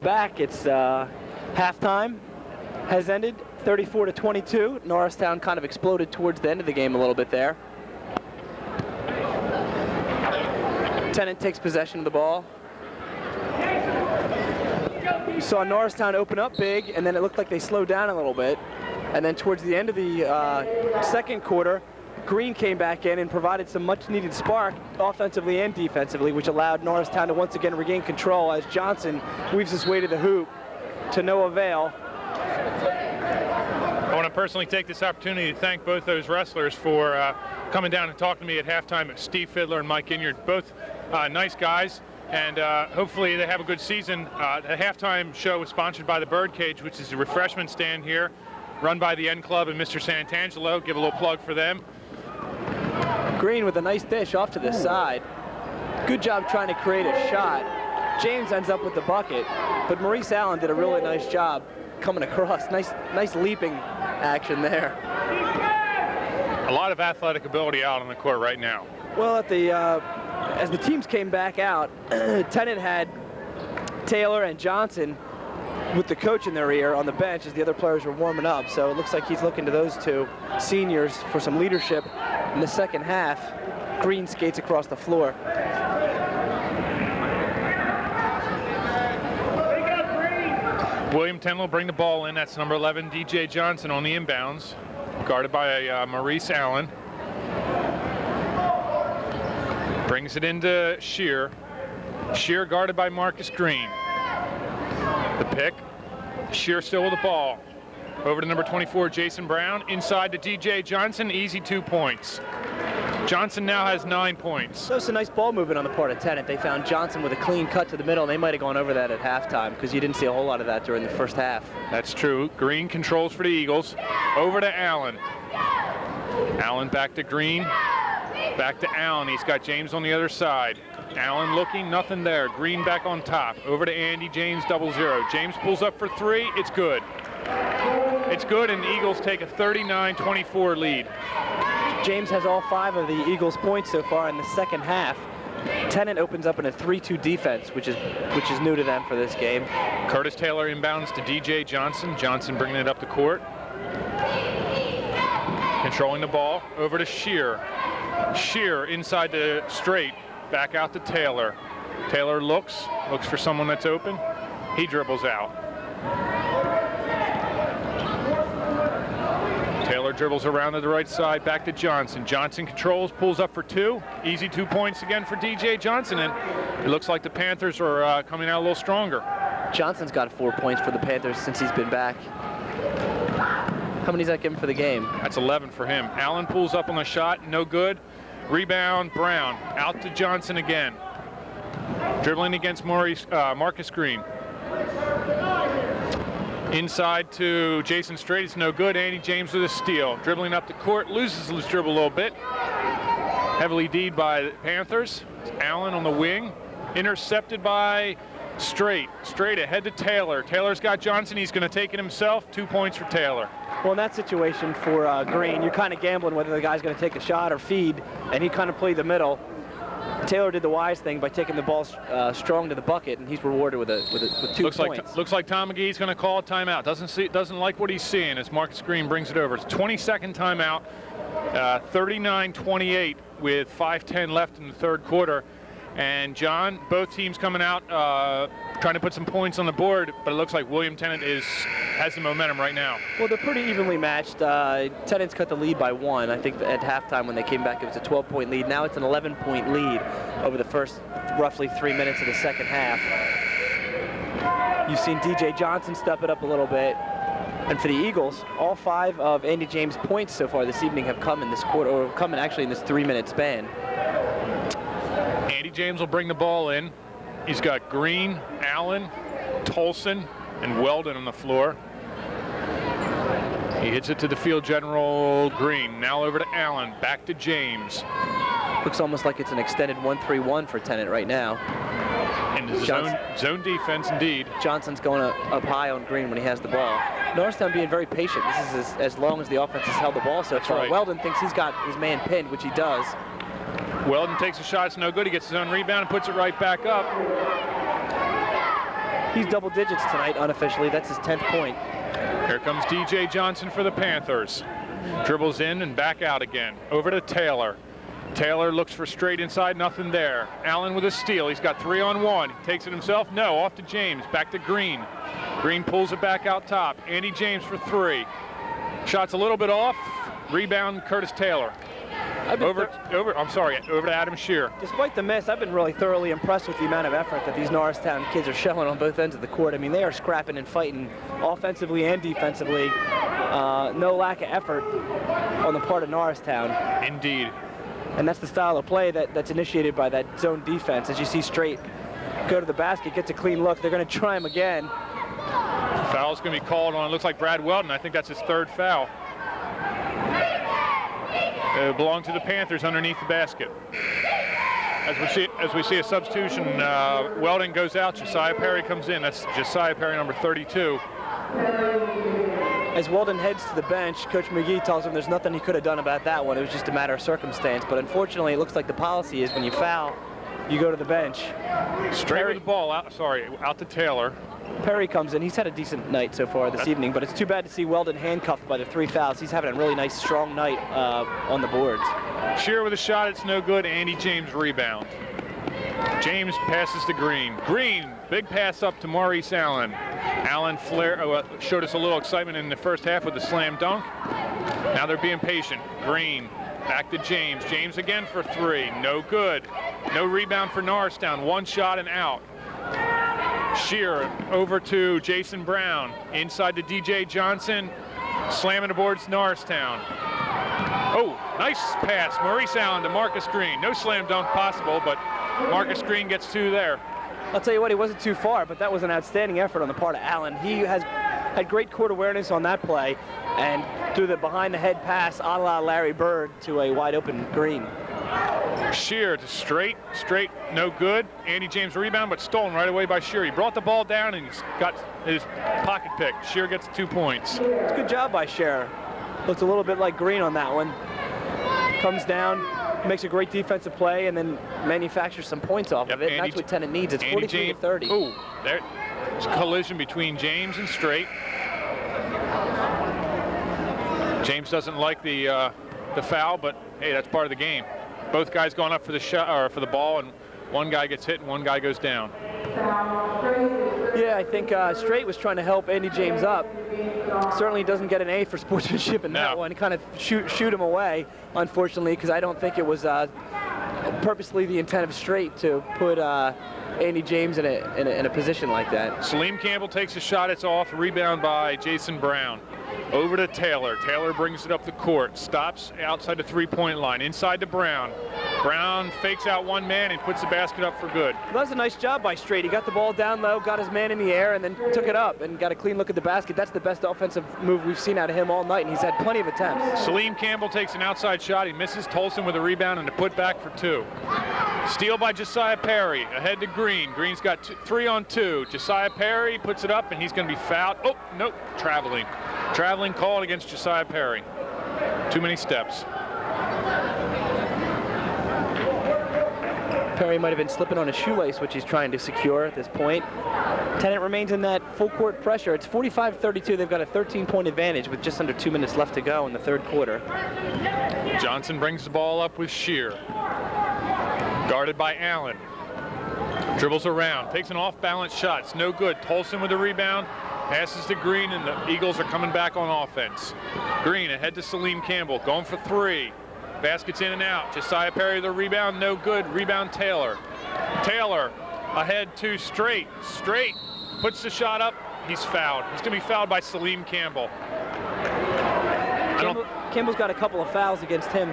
Back, it's halftime has ended 34-22. Norristown kind of exploded towards the end of the game a little bit there. Tennent takes possession of the ball. You saw Norristown open up big, and then it looked like they slowed down a little bit. And then towards the end of the second quarter, Green came back in and provided some much-needed spark offensively and defensively, which allowed Norristown to once again regain control as Johnson weaves his way to the hoop to no avail. I want to personally take this opportunity to thank both those wrestlers for coming down and talking to me at halftime. Steve Fiddler and Mike Inyard, both nice guys, and hopefully they have a good season. The halftime show was sponsored by the Birdcage, which is a refreshment stand here, run by the N Club and Mr. Santangelo. Give a little plug for them. Green with a nice dish off to the side. Good job trying to create a shot. James ends up with the bucket, but Maurice Allen did a really nice job coming across. Nice leaping action there. A lot of athletic ability out on the court right now. Well, at the as the teams came back out, Tennent had Taylor and Johnson with the coach in their ear on the bench as the other players were warming up. So it looks like he's looking to those two seniors for some leadership in the second half. Green skates across the floor. William Tennent will bring the ball in. That's number 11, DJ Johnson on the inbounds, guarded by Maurice Allen. Brings it into Shear. Shear guarded by Marcus Green. The pick. Shear still with the ball. Over to number 24, Jason Brown. Inside to DJ Johnson. Easy 2 points. Johnson now has 9 points. So it's a nice ball movement on the part of Tennent. They found Johnson with a clean cut to the middle. They might have gone over that at halftime because you didn't see a whole lot of that during the first half. That's true. Green controls for the Eagles. Over to Allen. Allen back to Green. Back to Allen. He's got James on the other side. Allen looking, nothing there. Green back on top. Over to Andy James, 0-0. James pulls up for three. It's good. It's good, and the Eagles take a 39-24 lead. James has all 5 of the Eagles' points so far in the second half. Tennent opens up in a 3-2 defense, which is new to them for this game. Curtis Taylor inbounds to DJ Johnson. Johnson bringing it up the court. Controlling the ball. Over to Shear. Shear inside the straight. Back out to Taylor. Taylor looks for someone that's open. He dribbles out. Taylor dribbles around to the right side, back to Johnson. Johnson controls, pulls up for 2. Easy 2 points again for DJ Johnson, and it looks like the Panthers are coming out a little stronger. Johnson's got 4 points for the Panthers since he's been back. How many does that give him for the game? That's 11 for him. Allen pulls up on the shot, no good. Rebound, Brown. Out to Johnson again. Dribbling against Marcus Green. Inside to Jason Strait, it's no good. Andy James with a steal. Dribbling up the court, loses his dribble a little bit. Heavily D'd by the Panthers. Allen on the wing. Intercepted by Strait. Strait ahead to Taylor. Taylor's got Johnson, he's going to take it himself. 2 points for Taylor. Well, in that situation for Green, you're kind of gambling whether the guy's going to take a shot or feed, and he kind of played the middle. Taylor did the wise thing by taking the ball strong to the bucket, and he's rewarded with 2 points. Looks like Tom McGee's going to call a timeout. Doesn't like what he's seeing as Marcus Green brings it over. It's 22nd timeout, 39-28 with 5:10 left in the third quarter. And John, both teams coming out trying to put some points on the board, but it looks like William Tennent has the momentum right now. Well, they're pretty evenly matched. Tennent's cut the lead by 1. I think at halftime when they came back, it was a 12-point lead. Now it's an 11-point lead over the first roughly 3 minutes of the second half. You've seen DJ Johnson step it up a little bit. And for the Eagles, all 5 of Andy James' points so far this evening have come in this quarter, or come in actually in this 3-minute span. Andy James will bring the ball in. He's got Green, Allen, Tolson, and Weldon on the floor. He hits it to the field general Green. Now over to Allen, back to James. Looks almost like it's an extended 1-3-1 for Tennent right now. And zone defense indeed. Johnson's going up high on Green when he has the ball. Norristown being very patient. This is as long as the offense has held the ball so far. Right. Weldon thinks he's got his man pinned, which he does. Weldon takes a shot, it's no good. He gets his own rebound and puts it right back up. He's double digits tonight unofficially. That's his 10th point. Here comes DJ Johnson for the Panthers. Dribbles in and back out again. Over to Taylor. Taylor looks for straight inside, nothing there. Allen with a steal. He's got 3-on-1. He takes it himself. No, off to James. Back to Green. Green pulls it back out top. Andy James for 3. Shot's a little bit off. Rebound, Curtis Taylor. Over to Adam Shear. Despite the miss, I've been really thoroughly impressed with the amount of effort that these Norristown kids are showing on both ends of the court. I mean, they are scrapping and fighting offensively and defensively. No lack of effort on the part of Norristown. Indeed. And that's the style of play that's initiated by that zone defense. As you see Straight go to the basket, gets a clean look. They're going to try him again. Foul's going to be called on, it looks like Brad Weldon. I think that's his 3rd foul. It belonged to the Panthers underneath the basket. As we see a substitution, Weldon goes out, Josiah Perry comes in. That's Josiah Perry, number 32. As Weldon heads to the bench, Coach McGee tells him there's nothing he could have done about that one. It was just a matter of circumstance. But unfortunately, it looks like the policy is when you foul, you go to the bench. Straight with the ball out to Taylor. Perry comes in. He's had a decent night so far this evening, but it's too bad to see Weldon handcuffed by the 3 fouls. He's having a really nice, strong night on the boards. Shear with a shot, it's no good. Andy James rebound. James passes to Green. Green, big pass up to Maurice Allen. Allen showed us a little excitement in the first half with the slam dunk. Now they're being patient. Green, back to James. James again for 3, no good. No rebound for Norristown, 1 shot and out. Shear over to Jason Brown, inside to DJ Johnson, slamming the boards Norristown. Oh, nice pass, Maurice Allen to Marcus Green. No slam dunk possible, but Marcus Green gets 2 there. I'll tell you what, he wasn't too far, but that was an outstanding effort on the part of Allen. He has had great court awareness on that play and threw the behind-the-head pass a la Larry Bird to a wide-open Green. Shear to Straight, no good. Andy James rebound, but stolen right away by Shear. He brought the ball down and he's got his pocket pick. Shear gets 2 points. It's a good job by Shear. Looks a little bit like Green on that one. Comes down, makes a great defensive play, and then manufactures some points off of it. And that's what Tennent needs. It's 43-30. Oh, there's a collision between James and Straight. James doesn't like the foul, but hey, that's part of the game. Both guys going up for the shot or for the ball, and one guy gets hit and one guy goes down. Yeah, I think Straight was trying to help Andy James up. Certainly doesn't get an A for sportsmanship in that one. Kind of shoot him away, unfortunately, because I don't think it was purposely the intent of Straight to put Andy James in a position like that. Salim Campbell takes a shot. It's off. Rebound by Jason Brown. Over to Taylor. Taylor brings it up the court. Stops outside the 3-point line. Inside to Brown. Brown fakes out one man and puts the basket up for good. Well, that was a nice job by Straight. He got the ball down low, got his man in the air, and then took it up and got a clean look at the basket. That's the best offensive move we've seen out of him all night, and he's had plenty of attempts. Salim Campbell takes an outside shot. He misses. Tolson with a rebound and a putback for 2. Steal by Josiah Perry. Ahead to Green. Green's got 3 on 2. Josiah Perry puts it up, and he's going to be fouled. Oh, nope, traveling. Traveling called against Josiah Perry. Too many steps. Perry might have been slipping on a shoelace, which he's trying to secure at this point. Tennent remains in that full court pressure. It's 45-32. They've got a 13-point advantage with just under 2 minutes left to go in the 3rd quarter. Johnson brings the ball up with Shear. Guarded by Allen. Dribbles around, takes an off-balance shot. It's no good. Tolson with the rebound. Passes to Green, and the Eagles are coming back on offense. Green ahead to Salim Campbell, going for 3. Basket's in and out. Josiah Perry the rebound, no good. Rebound Taylor. Taylor ahead to Straight. Straight puts the shot up. He's fouled. He's going to be fouled by Salim Campbell. Campbell's got a couple of fouls against him.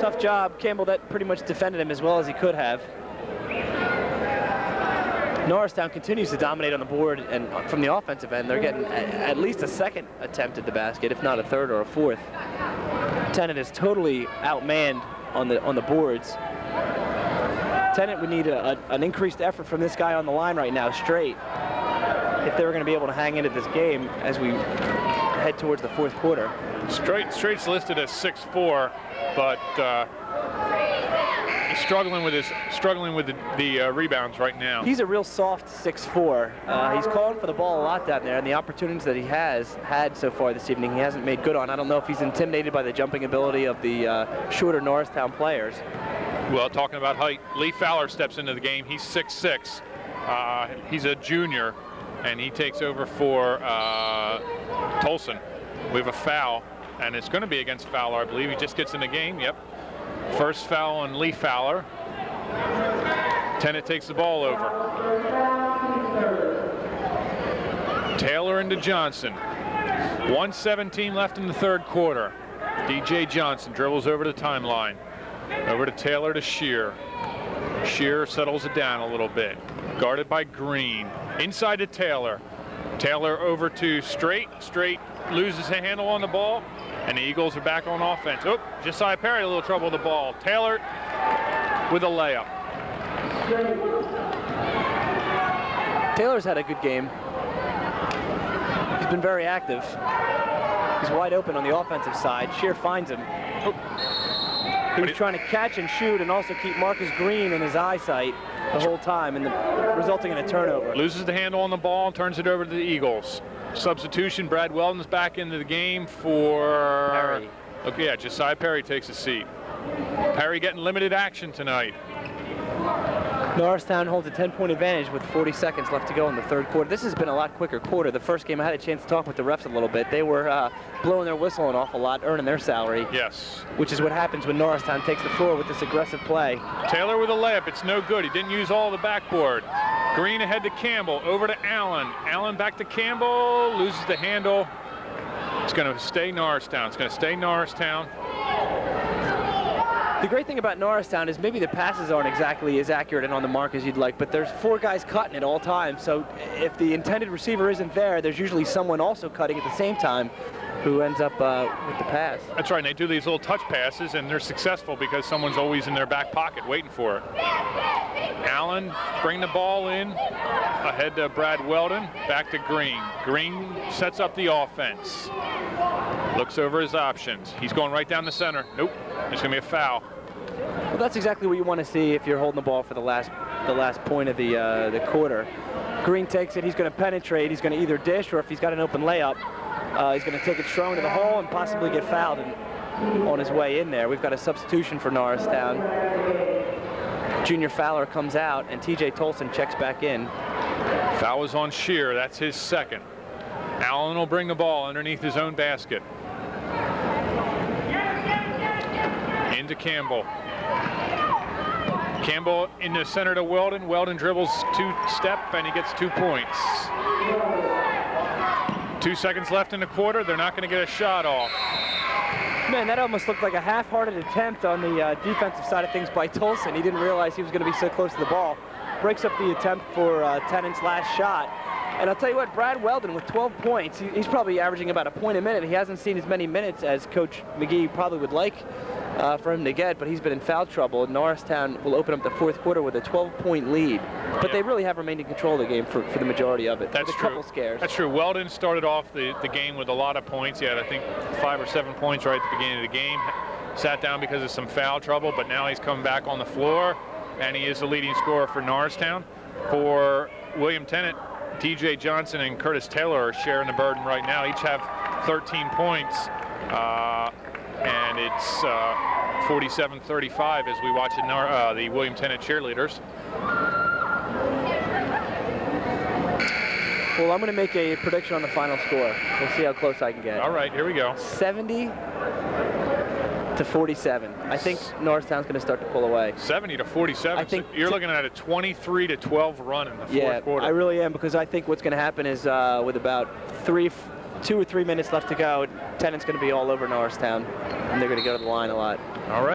Tough job. Campbell that pretty much defended him as well as he could have. Norristown continues to dominate on the board, and from the offensive end, they're getting at least a 2nd attempt at the basket, if not a 3rd or a 4th. Tennent is totally outmanned on the boards. Tennent would need an increased effort from this guy on the line right now, Straight, if they were going to be able to hang into this game as we head towards the 4th quarter. Straight's listed as 6'4", but he struggling with the rebounds right now. He's a real soft 6'4". He's calling for the ball a lot down there, and the opportunities that he has had so far this evening, he hasn't made good on. I don't know if he's intimidated by the jumping ability of the shorter Norristown players. Well, talking about height, Lee Fowler steps into the game. He's 6'6". He's a junior, and he takes over for Tolson. We have a foul, and it's going to be against Fowler, I believe. He just gets in the game. Yep. First foul on Lee Fowler. Tennent takes the ball over. Taylor into Johnson. 1:17 left in the third quarter. DJ Johnson dribbles over the timeline. Over to Taylor to Shear. Shear settles it down a little bit. Guarded by Green. Inside to Taylor. Taylor over to Straight. Straight loses a handle on the ball, and the Eagles are back on offense. Oh, Josiah Perry a little trouble with the ball. Taylor with a layup. Taylor's had a good game. He's been very active. He's wide open on the offensive side. Shear finds him. Oh. He was trying to catch and shoot and also keep Marcus Green in his eyesight the whole time, and resulting in a turnover. Loses the handle on the ball and turns it over to the Eagles. Substitution, Brad Weldon's back into the game for Perry. Okay, yeah, Josiah Perry takes a seat. Perry getting limited action tonight. Norristown holds a 10-point advantage with 40 seconds left to go in the third quarter. This has been a lot quicker quarter. The first game I had a chance to talk with the refs a little bit. They were blowing their whistle an awful lot, earning their salary. Yes. Which is what happens when Norristown takes the floor with this aggressive play. Taylor with a layup. It's no good. He didn't use all the backboard. Green ahead to Campbell. Over to Allen. Allen back to Campbell. Loses the handle. It's going to stay Norristown. It's going to stay Norristown. The great thing about Norristown is maybe the passes aren't exactly as accurate and on the mark as you'd like, but there's 4 guys cutting at all times. So if the intended receiver isn't there, there's usually someone also cutting at the same time who ends up with the pass. That's right, and they do these little touch passes, and they're successful because someone's always in their back pocket waiting for it. Allen bring the ball in, ahead to Brad Weldon, back to Green. Green sets up the offense. Looks over his options. He's going right down the center. Nope, there's going to be a foul. Well, that's exactly what you want to see if you're holding the ball for the last point of the quarter. Green takes it. He's going to penetrate. He's going to either dish, or if he's got an open layup, he's going to take it strong to the hole and possibly get fouled on his way in there. We've got a substitution for Norristown. Junior Fowler comes out, and TJ Tolson checks back in. Foul is on Shear. That's his second. Allen will bring the ball underneath his own basket. Into Campbell. Campbell in the center to Weldon. Weldon dribbles 2-step, and he gets 2 points. 2 seconds left in the quarter. They're not going to get a shot off. Man, that almost looked like a half-hearted attempt on the defensive side of things by Tolson. He didn't realize he was going to be so close to the ball. Breaks up the attempt for Tennant's last shot. And I'll tell you what, Brad Weldon with 12 points, he's probably averaging about a point a minute. He hasn't seen as many minutes as Coach McGee probably would like for him to get, but he's been in foul trouble. Norristown will open up the fourth quarter with a 12-point lead. But they really have remained in control of the game for the majority of it. That's true. A couple scares. That's true. Weldon started off the game with a lot of points. He had, I think, 5 or 7 points right at the beginning of the game. Sat down because of some foul trouble, but now he's come back on the floor, and he is the leading scorer for Norristown. For William Tennent, TJ Johnson and Curtis Taylor are sharing the burden right now. Each have 13 points, and it's 47-35 as we watch the William Tennent cheerleaders. Well, I'm going to make a prediction on the final score. We'll see how close I can get. All right, here we go. 70-47. I think Norristown's going to start to pull away. 70-47. I think you're looking at a 23-12 run in the fourth quarter. I really am, because I think what's going to happen is with about 2 or 3 minutes left to go, Tennant's going to be all over Norristown, and they're going to go to the line a lot. All right.